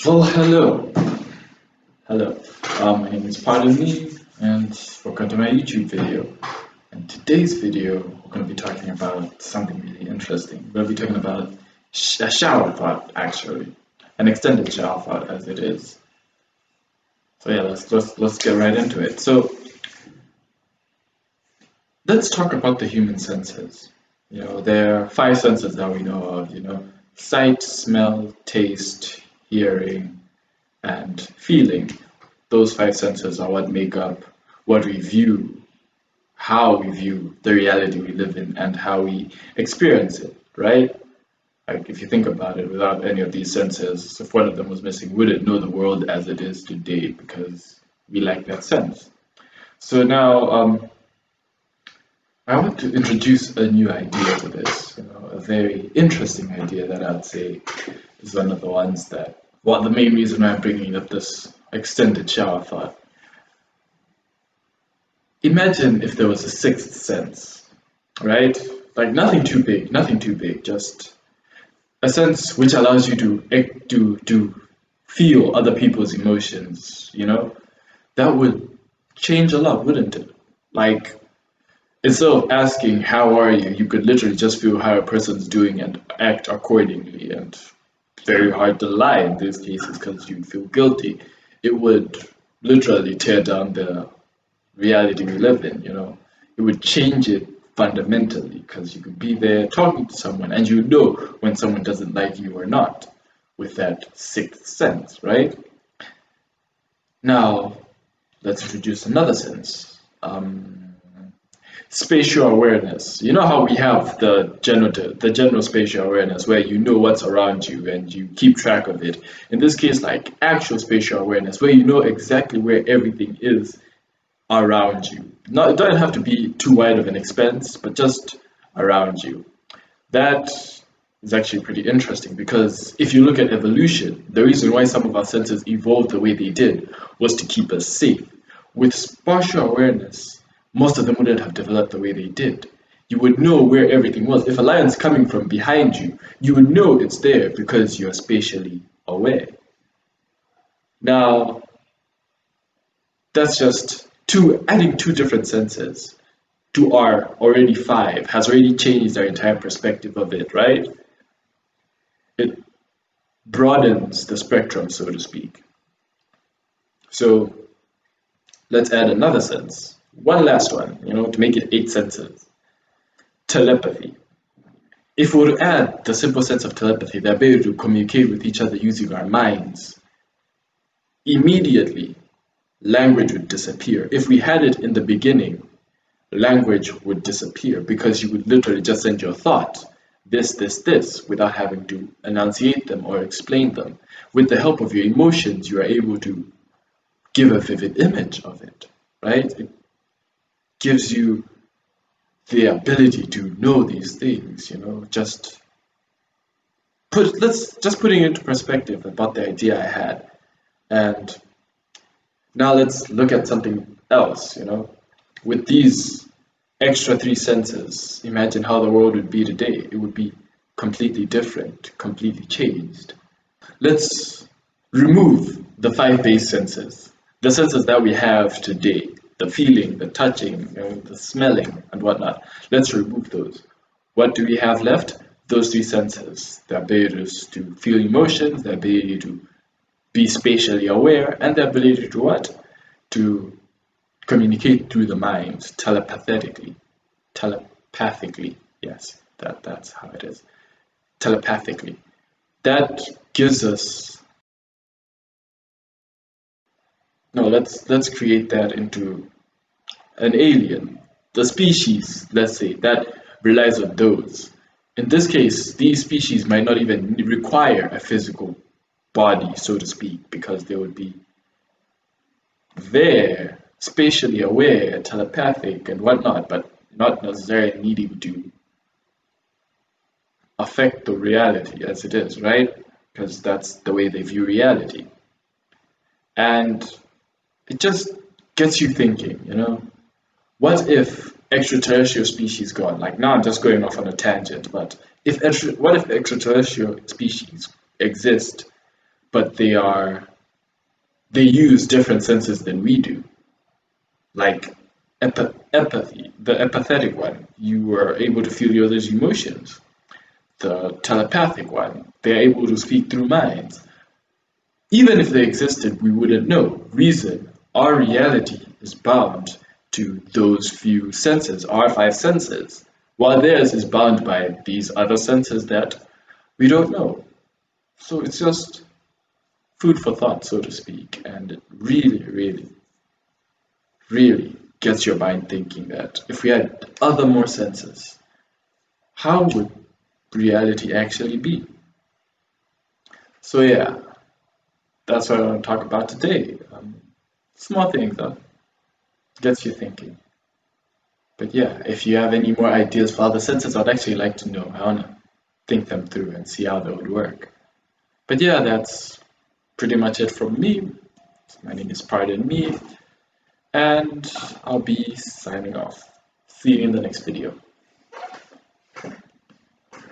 Well, hello. My name is Pardon Me, and welcome to my YouTube video. In today's video, we're going to be talking about something really interesting. We're going to be talking about a shower thought, actually, an extended shower thought, as it is. So yeah, let's get right into it. So let's talk about the human senses. There are five senses that we know of. Sight, smell, taste, hearing, and feeling. Those five senses are what make up what we view, how we view the reality we live in, and how we experience it, right? Like, if you think about it, without any of these senses, if one of them was missing, we wouldn't know the world as it is today because we lack that sense. So now, I want to introduce a new idea to this, a very interesting idea that I'd say is one of the ones that, well, the main reason why I'm bringing up this extended shower thought. Imagine if there was a sixth sense, right? Like nothing too big, just a sense which allows you to feel other people's emotions. That would change a lot, wouldn't it? Like, instead of asking how are you, you could literally just feel how a person's doing and act accordingly. And very hard to lie in these cases because you'd feel guilty. It would literally tear down the reality we live in. It would change it fundamentally because you could be there talking to someone and you know when someone doesn't like you or not with that sixth sense, right? Now, let's introduce another sense. Spatial awareness. You know how we have the general spatial awareness where you know what's around you and you keep track of it. In this case, like actual spatial awareness, where you know exactly where everything is around you. Not, it doesn't have to be too wide of an expanse, but just around you. That is actually pretty interesting because if you look at evolution, the reason why some of our senses evolved the way they did was to keep us safe. With spatial awareness, most of them wouldn't have developed the way they did. You would know where everything was. If a lion's coming from behind you, you would know it's there because you're spatially aware. Now, that's just adding two different senses to our already five has already changed our entire perspective of it, right? It broadens the spectrum, so to speak. So let's add another sense. One last one, to make it eight senses. Telepathy. If we were to add the simple sense of telepathy, the ability to communicate with each other using our minds, immediately language would disappear. If we had it in the beginning, language would disappear because you would literally just send your thoughts, this, without having to enunciate them or explain them. With the help of your emotions, you are able to give a vivid image of it, right? It gives you the ability to know these things, let's just putting it into perspective about the idea I had. And now let's look at something else, with these extra three senses, imagine how the world would be today. It would be completely different, completely changed. Let's remove the five base senses, the senses that we have today, the feeling, the touching, the smelling, and whatnot. Let's remove those. What do we have left? Those three senses, the ability to feel emotions, the ability to be spatially aware, and the ability to what? To communicate through the mind telepathically. Telepathically, yes, that's how it is. Telepathically. That gives us no, let's create that into an alien. The species, let's say, that relies on those. In this case, these species might not even require a physical body, so to speak, because they would be there, spatially aware, telepathic, and whatnot, but not necessarily needing to affect the reality as it is, right? Because that's the way they view reality. And it just gets you thinking, what if extraterrestrial species gone? Like now I'm just going off on a tangent, but what if extraterrestrial species exist but they use different senses than we do. Like empathy, the empathetic one, you are able to feel the other's emotions. The telepathic one, they're able to speak through minds. Even if they existed, we wouldn't know. Reason, our reality is bound to those few senses, our five senses, while theirs is bound by these other senses that we don't know. So it's just food for thought, so to speak, and it really, really, really gets your mind thinking that if we had other more senses, how would reality actually be? So yeah, that's what I want to talk about today. Small thing though, gets you thinking. But yeah, if you have any more ideas for other senses, I'd actually like to know. I want to think them through and see how they would work. But yeah, that's pretty much it from me. My name is Pardon Me, and I'll be signing off. See you in the next video.